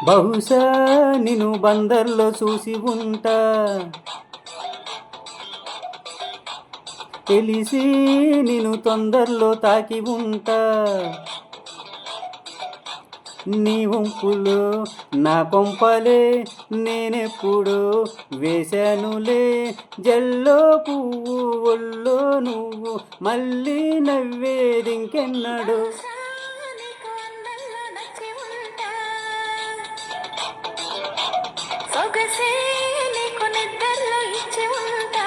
బహుశా నిన్ను బందర్లో చూసి ఉంటా, తెలిసి నిన్ను తొందరలో తాకి ఉంటా. నీ వంపులో నా కొంపలే నేనెప్పుడు వేశానులే, జల్లో పువ్వు ఒళ్ళో నువ్వు మళ్ళీ నవ్వేదింకెన్నడు. సొగసే నీకు నిద్రలో ఇచ్చి ఉంటా,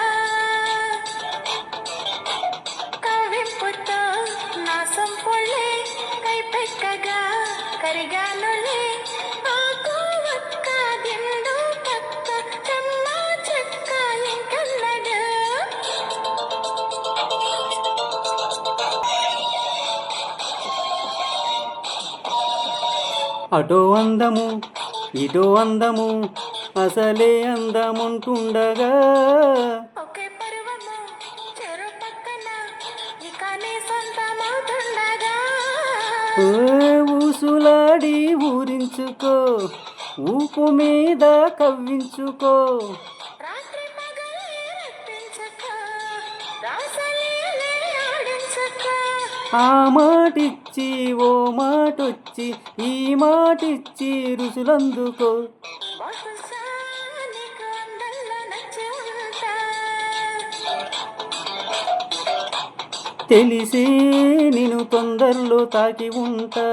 కవ్వింపుతో నా సంపుళ్ళే కైపెక్కగా కరిగానులే, ఆకు ఒక్క దిండు పక్క చెమ్మ చెక్క ఇంకన్నడు. అటో అందము ఇటో అందము అసలే అందముంటుండగా, ఒకే పర్వము చెరు పక్కన ఇక నీ సొంతమవుతుండగా, ఊసులాడి ఊరించుకో, ఊపు మీద కవ్వించుకో. రాత్రి పగలే రప్పించుకో, రాసలీలే ఆడించుకో. ఆ మాటిచ్చి ఓ మాటొచ్చి ఈ మాటిచ్చి రుసులందుకో. బహుశా నీకు అందంలో నచ్చి ఉంటా, తెలిసి నిన్ను తొందరలో తాకి ఉంటా.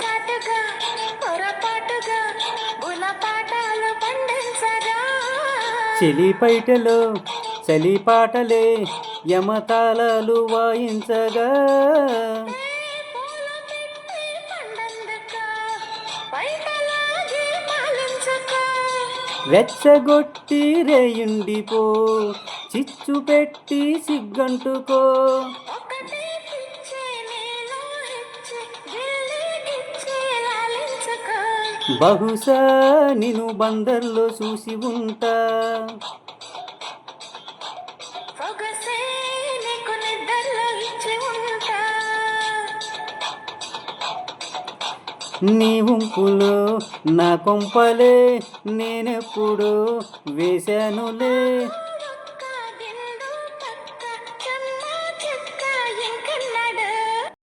చాటుగా పొరపాటుగా గుణపాఠాలు పండించగా, చెలిపైటలో చలిపాటలే యమతాళాలు వాయించగా, పూల పెట్టి పండందుకో బయటలాగి పాలించుకో. రెచ్చగొట్టి రేయుండిపో, చిచ్చు పెట్టి సిగ్గంటుకో. ఒకటే పిచ్చి నీలో ఇచ్చి గిల్లిగిచ్చి లాలించుకో. బహుశా నిన్ను బందర్లో చూసి ఉంటా, సొగసే నీకు నిద్రలో ఇచ్చి ఉంటా, నీ వంపులో నా కొంపలే నేనెప్పుడు వేశానులే.